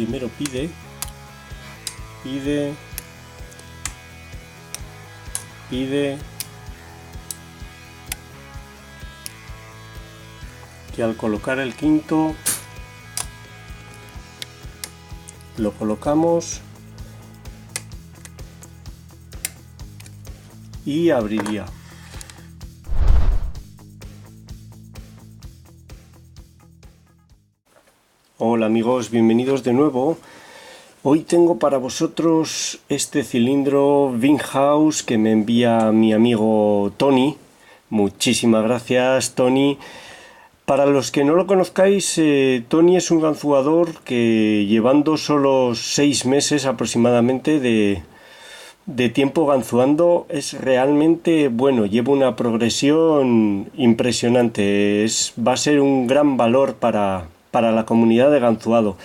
primero pide, que al colocar el quinto lo colocamos y abriría. Hola amigos, bienvenidos de nuevo. Hoy tengo para vosotros este cilindro Winghouse que me envía mi amigo Tony. Muchísimas gracias, Tony. Para los que no lo conozcáis, Tony es un ganzuador que llevando solo 6 meses aproximadamente de tiempo ganzuando es realmente bueno, lleva una progresión impresionante, va a ser un gran valor para la comunidad de ganzuado.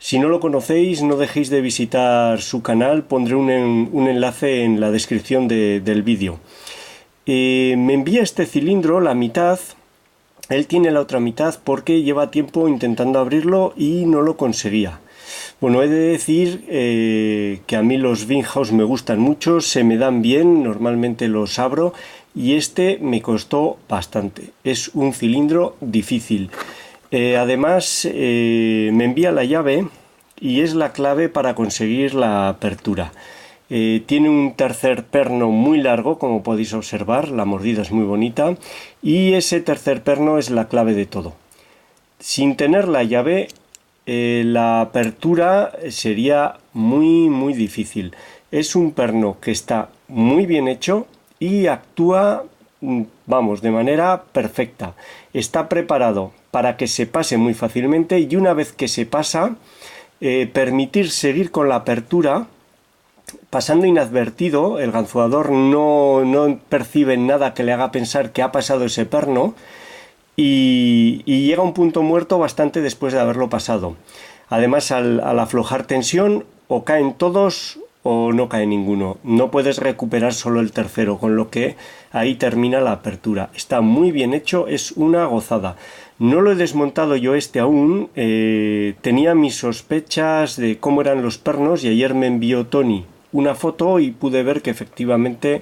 Si no lo conocéis, no dejéis de visitar su canal, pondré un enlace en la descripción del vídeo. Me envía este cilindro, la mitad. Él tiene la otra mitad porque lleva tiempo intentando abrirlo y no lo conseguía. Bueno, he de decir que a mí los Winghouse me gustan mucho, se me dan bien, normalmente los abro y este me costó bastante. Es un cilindro difícil. Además, me envía la llave y es la clave para conseguir la apertura. Tiene un tercer perno muy largo, como podéis observar, la mordida es muy bonita y ese tercer perno es la clave de todo. Sin tener la llave, la apertura sería muy difícil. Es un perno que está muy bien hecho y actúa, vamos, de manera perfecta. Está preparado para que se pase muy fácilmente y una vez que se pasa, permitir seguir con la apertura pasando inadvertido. El ganzuador no percibe nada que le haga pensar que ha pasado ese perno y llega a un punto muerto bastante después de haberlo pasado. Además, al aflojar tensión, o caen todos o no cae ninguno. No puedes recuperar solo el tercero, con lo que ahí termina la apertura. Está muy bien hecho, es una gozada. No lo he desmontado yo aún, tenía mis sospechas de cómo eran los pernos y ayer me envió Tony una foto y pude ver que efectivamente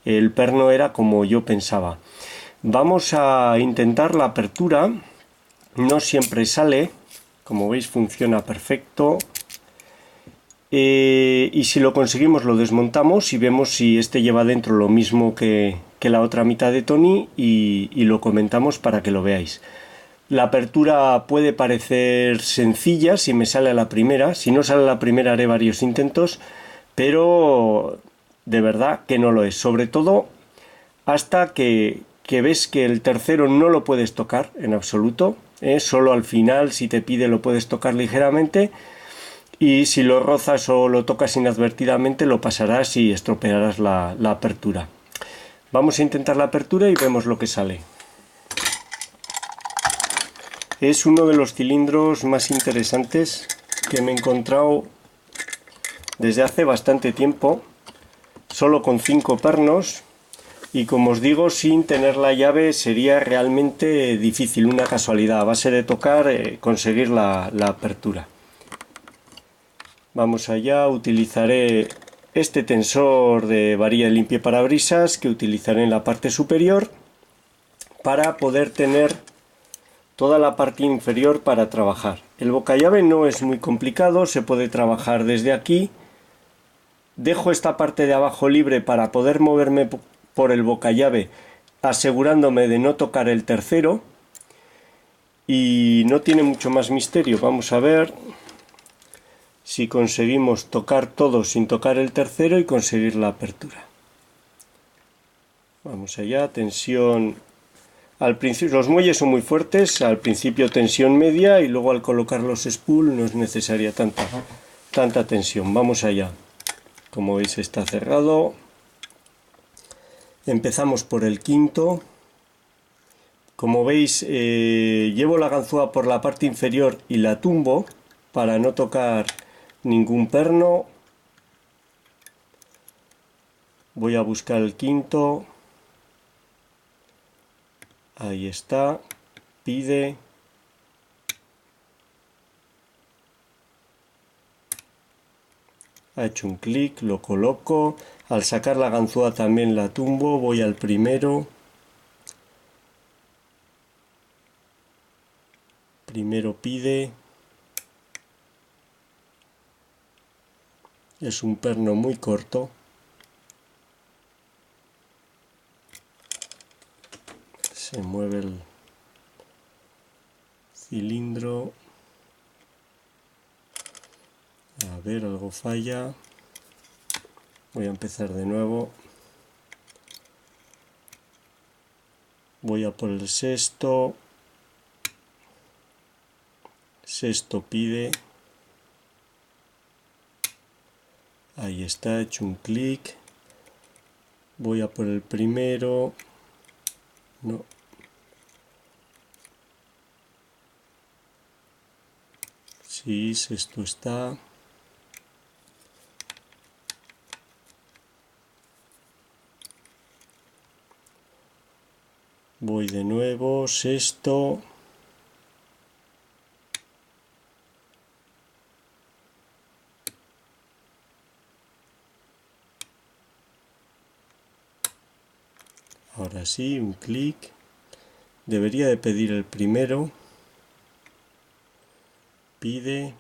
el perno era como yo pensaba. Vamos a intentar la apertura, no siempre sale, como veis funciona perfecto. Y si lo conseguimos lo desmontamos y vemos si este lleva dentro lo mismo que la otra mitad de Tony y lo comentamos para que lo veáis. La apertura puede parecer sencilla si me sale a la primera. Si no sale a la primera haré varios intentos, pero de verdad que no lo es. Sobre todo hasta que ves que el tercero no lo puedes tocar en absoluto. Solo al final, si te pide, lo puedes tocar ligeramente. Y si lo rozas o lo tocas inadvertidamente, lo pasarás y estropearás la apertura. Vamos a intentar la apertura y vemos lo que sale. Es uno de los cilindros más interesantes que me he encontrado desde hace bastante tiempo, solo con 5 pernos, y como os digo, sin tener la llave sería realmente difícil, una casualidad, a base de tocar conseguir la apertura. Vamos allá, utilizaré este tensor de varilla de limpiaparabrisas que utilizaré en la parte superior para poder tener toda la parte inferior para trabajar. El bocallave no es muy complicado, se puede trabajar desde aquí. Dejo esta parte de abajo libre para poder moverme por el bocallave asegurándome de no tocar el tercero y no tiene mucho más misterio. Vamos a ver si conseguimos tocar todo sin tocar el tercero y conseguir la apertura. Vamos allá, tensión. Al principio los muelles son muy fuertes, al principio tensión media y luego al colocar los spool no es necesaria tanta tensión. Vamos allá. Como veis está cerrado. Empezamos por el quinto. Como veis llevo la ganzúa por la parte inferior y la tumbo para no tocar ningún perno. Voy a buscar el quinto. Ahí está. Pide. Ha hecho un clic, lo coloco. Al sacar la ganzúa también la tumbo, voy al primero. Primero pide. Es un perno muy corto. Se mueve el cilindro. A ver, algo falla. Voy a empezar de nuevo. Voy a por el sexto. Sexto pide. Ahí está, he hecho un clic. Voy a por el primero. No. Sí, sexto está. Voy de nuevo, sexto. Ahora sí, un clic. Debería de pedir el primero. Pide.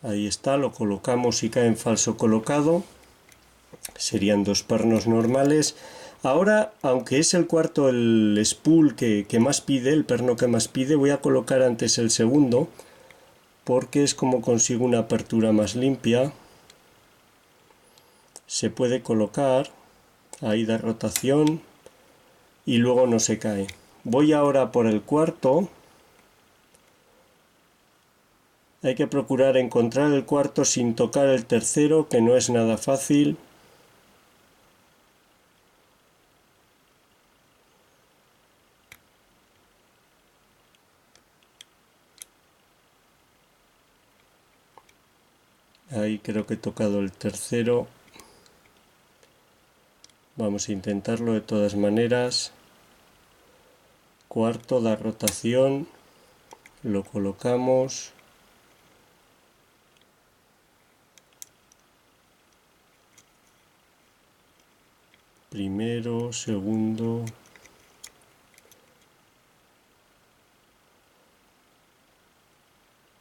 Ahí está, lo colocamos y cae en falso colocado. Serían dos pernos normales. Ahora, aunque es el cuarto el spool que más pide, el perno que más pide, voy a colocar antes el segundo, porque es como consigo una apertura más limpia. Se puede colocar, ahí da rotación y luego no se cae. Voy ahora por el cuarto. Hay que procurar encontrar el cuarto sin tocar el tercero, que no es nada fácil. Ahí creo que he tocado el tercero. Vamos a intentarlo de todas maneras. Cuarto, da rotación. Lo colocamos. Primero, segundo.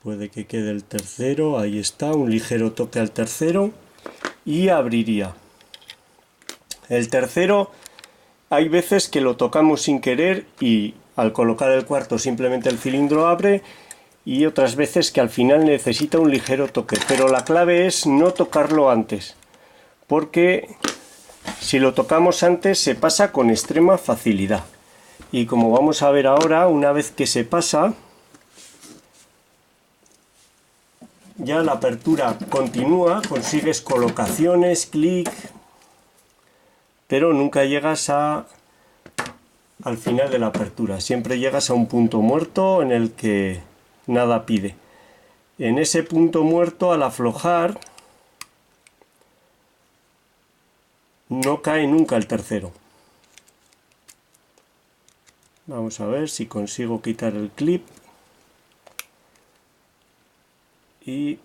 Puede que quede el tercero, ahí está, un ligero toque al tercero y abriría. El tercero, hay veces que lo tocamos sin querer y al colocar el cuarto simplemente el cilindro abre, y otras veces que al final necesita un ligero toque, pero la clave es no tocarlo antes, porque si lo tocamos antes se pasa con extrema facilidad. Y como vamos a ver ahora, una vez que se pasa, ya la apertura continúa, consigues colocaciones, clic, pero nunca llegas al final de la apertura. Siempre llegas a un punto muerto en el que nada pide. En ese punto muerto, al aflojar, no cae nunca el tercero. Vamos a ver si consigo quitar el clip. Y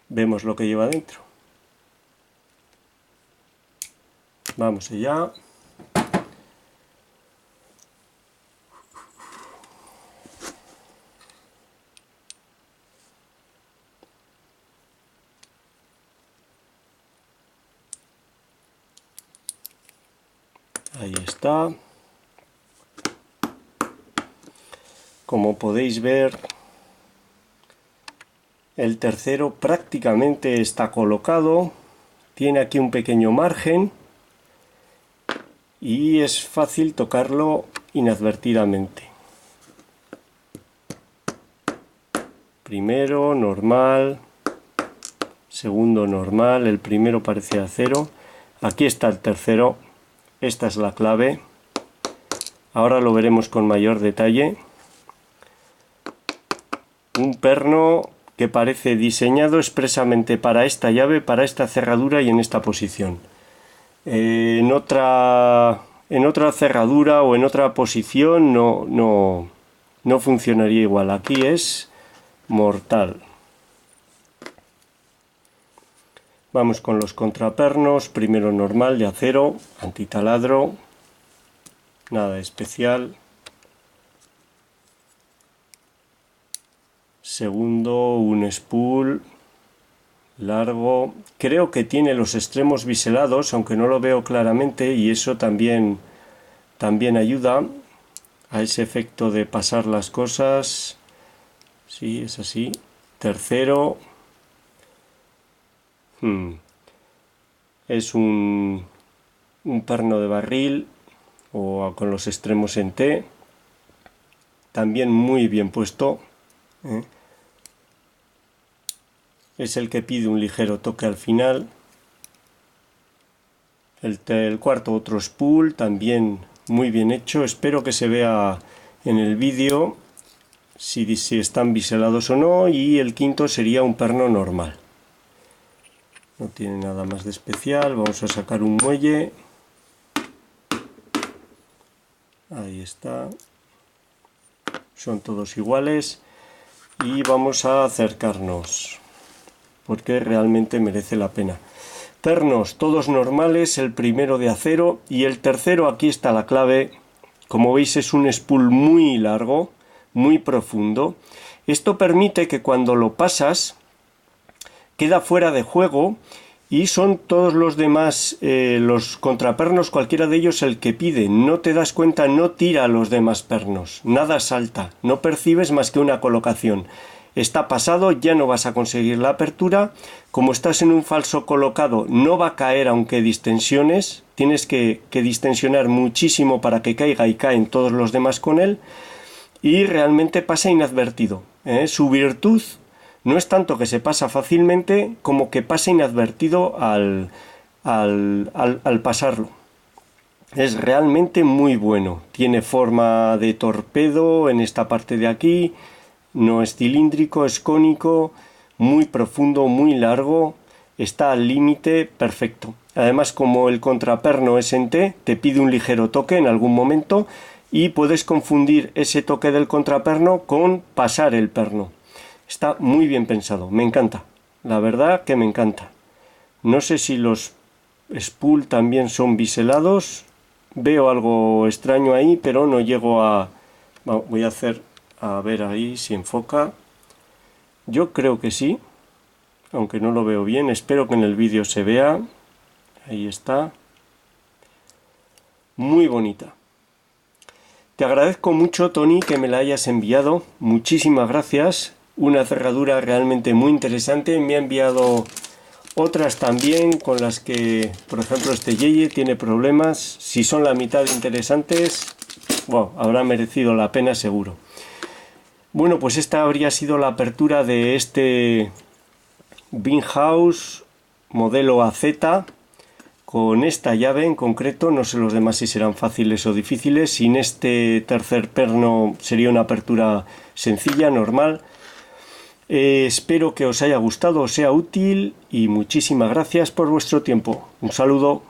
vemos lo que lleva dentro. Vamos allá. Ahí está. Como podéis ver, el tercero prácticamente está colocado. Tiene aquí un pequeño margen y es fácil tocarlo inadvertidamente. Primero normal, segundo normal, el primero parece acero. Aquí está el tercero, esta es la clave. Ahora lo veremos con mayor detalle. Un perno que parece diseñado expresamente para esta llave, para esta cerradura y en esta posición. En otra cerradura o en otra posición no no funcionaría igual. Aquí es mortal. Vamos con los contrapernos. Primero normal de acero, antitaladro, nada especial. Segundo, un spool largo. Creo que tiene los extremos biselados, aunque no lo veo claramente, y eso también ayuda a ese efecto de pasar las cosas. Sí, es así. Tercero, es un perno de barril o con los extremos en T, también muy bien puesto, ¿eh? Es el que pide un ligero toque al final. El cuarto, otro spool, también muy bien hecho. Espero que se vea en el vídeo si están biselados o no. Y el quinto sería un perno normal. No tiene nada más de especial. Vamos a sacar un muelle. Ahí está. Son todos iguales. Y vamos a acercarnos, porque realmente merece la pena. Pernos todos normales, el primero de acero y el tercero, aquí está la clave. Como veis, es un spool muy largo, muy profundo. Esto permite que cuando lo pasas queda fuera de juego, y son todos los demás, los contrapernos, cualquiera de ellos el que pide. No te das cuenta, no tira a los demás pernos, nada salta, no percibes más que una colocación. Está pasado, ya no vas a conseguir la apertura. Como estás en un falso colocado, no va a caer aunque distensiones. Tienes que distensionar muchísimo para que caiga, y caen todos los demás con él. Y realmente pasa inadvertido, ¿eh? Su virtud no es tanto que se pasa fácilmente, como que pasa inadvertido al pasarlo. Es realmente muy bueno. Tiene forma de torpedo en esta parte de aquí. No es cilíndrico, es cónico, muy profundo, muy largo, está al límite, perfecto. Además, como el contraperno es en T, te pide un ligero toque en algún momento y puedes confundir ese toque del contraperno con pasar el perno. Está muy bien pensado, me encanta, la verdad que me encanta. No sé si los spool también son biselados, veo algo extraño ahí, pero no llego a... Voy a hacer... A ver ahí si enfoca. Yo creo que sí, aunque no lo veo bien. Espero que en el vídeo se vea. Ahí está. Muy bonita. Te agradezco mucho, Tony, que me la hayas enviado. Muchísimas gracias. Una cerradura realmente muy interesante. Me ha enviado otras también con las que, por ejemplo, este Yeye tiene problemas. Si son la mitad interesantes, wow, habrá merecido la pena seguro. Bueno, pues esta habría sido la apertura de este Winghouse modelo AZ con esta llave en concreto. No sé los demás si serán fáciles o difíciles. Sin este tercer perno sería una apertura sencilla, normal. Espero que os haya gustado, os sea útil, y muchísimas gracias por vuestro tiempo. Un saludo.